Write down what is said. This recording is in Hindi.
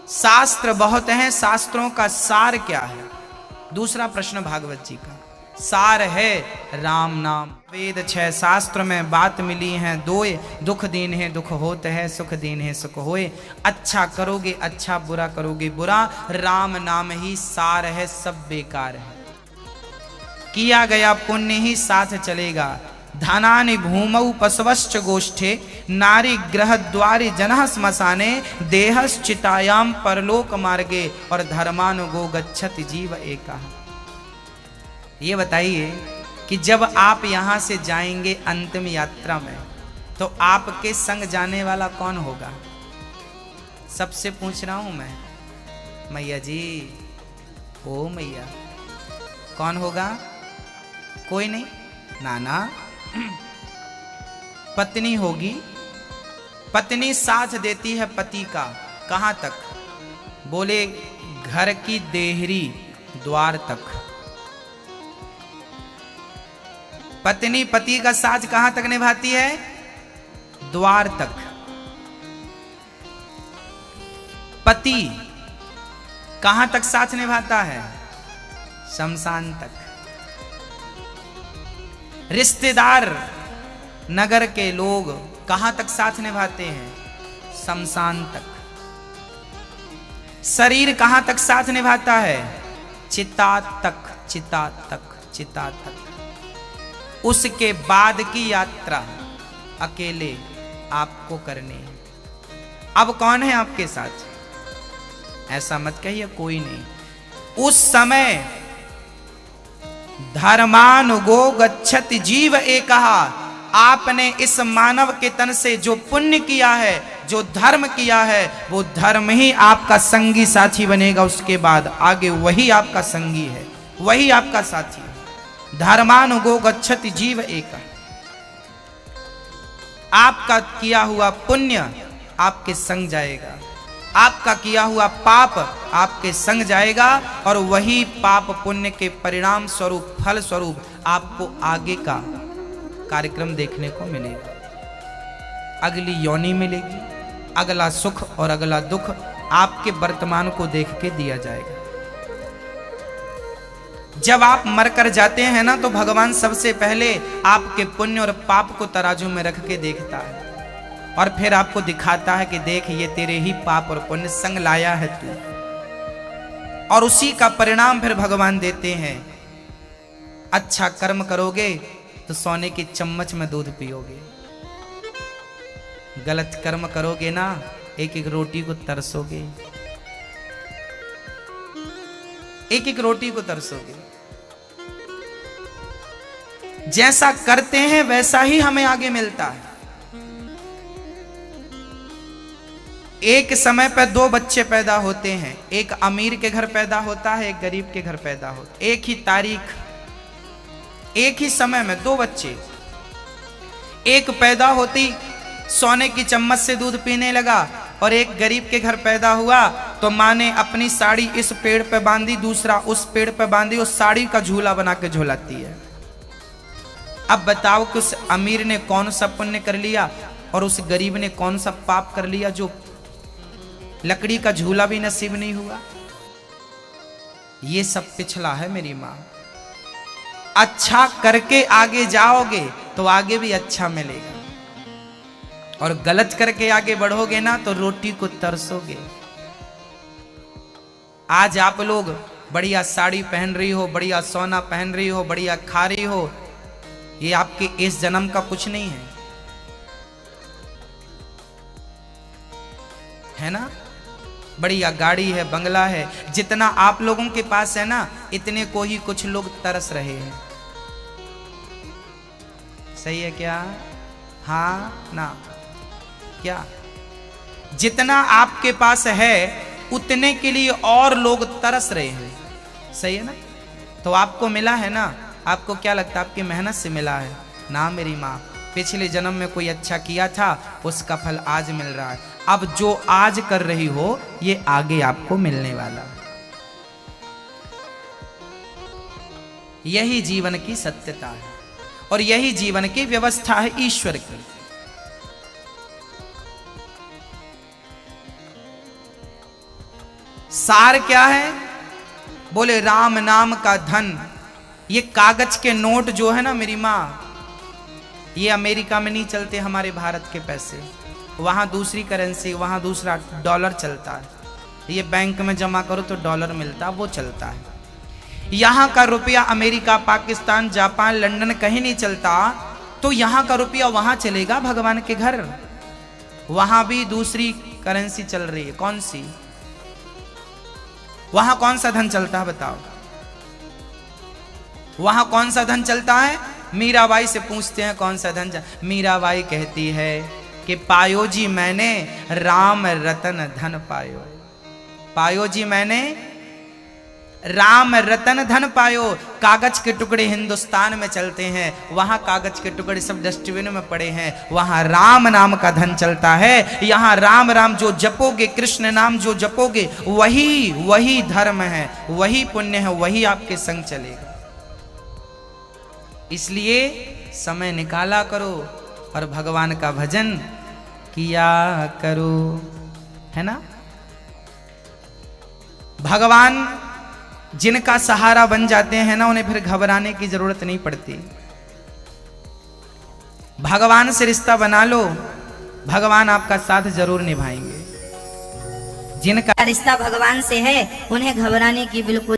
शास्त्र बहुत हैं, शास्त्रों का सार क्या है? दूसरा प्रश्न भागवत जी का, सार है राम नाम। वेद 6 शास्त्र में बात मिली है दोए, दुख दीन है दुख होत है, सुख दीन है सुख होए। अच्छा करोगे अच्छा, बुरा करोगे बुरा, राम नाम ही सार है, सब बेकार है। किया गया पुण्य ही साथ चलेगा। धनानि भूमौ पशवश्च गोष्ठे, नारी ग्रह द्वारि जनः श्मशाने, देहश्चितायाम परलोक मार्गे, और धर्मानुगो गच्छति जीव एकः। ये बताइए कि जब आप यहाँ से जाएंगे अंतिम यात्रा में, तो आपके संग जाने वाला कौन होगा? सबसे पूछ रहा हूं मैं, मैया जी, ओ मैया, कौन होगा? कोई नहीं? नाना, पत्नी होगी। पत्नी साथ देती है पति का, कहां तक? बोले घर की देहरी द्वार तक। पत्नी पति का साथ कहां तक निभाती है? द्वार तक। पति कहां तक साथ निभाता है? शमशान तक। रिश्तेदार, नगर के लोग कहां तक साथ निभाते हैं? शमशान तक। शरीर कहां तक साथ निभाता है? चिता तक, चिता तक, चिता तक। उसके बाद की यात्रा अकेले आपको करनी है। अब कौन है आपके साथ? ऐसा मत कहिए कोई नहीं। उस समय धर्मानुगो गच्छति जीव एकः। आपने इस मानव के तन से जो पुण्य किया है, जो धर्म किया है, वो धर्म ही आपका संगी साथी बनेगा। उसके बाद आगे वही आपका संगी है, वही आपका साथी है। धर्मानुगो गच्छति जीव एकः। आपका किया हुआ पुण्य आपके संग जाएगा, आपका किया हुआ पाप आपके संग जाएगा, और वही पाप पुण्य के परिणाम स्वरूप, फल स्वरूप आपको आगे का कार्यक्रम देखने को मिलेगा। अगली योनि मिलेगी, अगला सुख और अगला दुख आपके वर्तमान को देख के दिया जाएगा। जब आप मरकर जाते हैं ना, तो भगवान सबसे पहले आपके पुण्य और पाप को तराजू में रख के देखता है, और फिर आपको दिखाता है कि देख, ये तेरे ही पाप और पुण्य संग लाया है तू। और उसी का परिणाम फिर भगवान देते हैं। अच्छा कर्म करोगे तो सोने की चम्मच में दूध पियोगे, गलत कर्म करोगे ना, एक एक रोटी को तरसोगे, एक एक रोटी को तरसोगे। जैसा करते हैं वैसा ही हमें आगे मिलता है। एक समय पर 2 बच्चे पैदा होते हैं, एक अमीर के घर पैदा होता है, एक गरीब के घर पैदा होता है। एक ही तारीख, एक ही समय में 2 बच्चे। एक पैदा होती सोने की चम्मच से दूध पीने लगा, और एक गरीब के घर पैदा हुआ तो माँ ने अपनी साड़ी इस पेड़ पे बांधी, दूसरा उस पेड़ पे बांधी, उस साड़ी का झूला बना के झूलाती है। अब बताओ कि उस अमीर ने कौन सा पुण्य कर लिया और उस गरीब ने कौन सा पाप कर लिया, जो लकड़ी का झूला भी नसीब नहीं हुआ। ये सब पिछला है मेरी माँ। अच्छा करके आगे जाओगे तो आगे भी अच्छा मिलेगा, और गलत करके आगे बढ़ोगे ना तो रोटी को तरसोगे। आज आप लोग बढ़िया साड़ी पहन रही हो, बढ़िया सोना पहन रही हो, बढ़िया खा रही हो, ये आपके इस जन्म का कुछ नहीं है ना? बढ़िया गाड़ी है, बंगला है, जितना आप लोगों के पास है ना, इतने को ही कुछ लोग तरस रहे हैं। सही है क्या? हाँ ना? क्या जितना आपके पास है उतने के लिए और लोग तरस रहे हैं। सही है ना? तो आपको मिला है ना, आपको क्या लगता है आपकी मेहनत से मिला है ना? मेरी माँ, पिछले जन्म में कोई अच्छा किया था, उसका फल आज मिल रहा है। अब जो आज कर रही हो ये आगे आपको मिलने वाला। यही जीवन की सत्यता है, और यही जीवन की व्यवस्था है ईश्वर की। सार क्या है? बोले राम नाम का धन। ये कागज के नोट जो है ना मेरी माँ, ये अमेरिका में नहीं चलते हमारे भारत के पैसे, वहां दूसरी करेंसी, वहां दूसरा डॉलर चलता है। ये बैंक में जमा करो तो डॉलर मिलता, वो चलता है। यहां का रुपया अमेरिका, पाकिस्तान, जापान, लंदन कहीं नहीं चलता, तो यहां का रुपया वहां चलेगा भगवान के घर। वहां भी दूसरी करेंसी चल रही है। कौन सी? वहां कौन सा धन चलता है बताओ? वहां कौन सा धन चलता है? मीराबाई से पूछते हैं कौन सा धन मीराबाई कहती है कि पायो जी मैंने राम रतन धन पायो। पायो जी मैंने राम रतन धन पायो। कागज के टुकड़े हिंदुस्तान में चलते हैं, वहां कागज के टुकड़े सब डस्टबिन में पड़े हैं, वहां राम नाम का धन चलता है। यहां राम राम जो जपोगे, कृष्ण नाम जो जपोगे, वही धर्म है, वही पुण्य है, वही आपके संग चलेगा। इसलिए समय निकाला करो और भगवान का भजन किया करो, है ना। भगवान जिनका सहारा बन जाते हैं ना, उन्हें फिर घबराने की जरूरत नहीं पड़ती। भगवान से रिश्ता बना लो, भगवान आपका साथ जरूर निभाएंगे। जिनका रिश्ता भगवान से है, उन्हें घबराने की बिल्कुल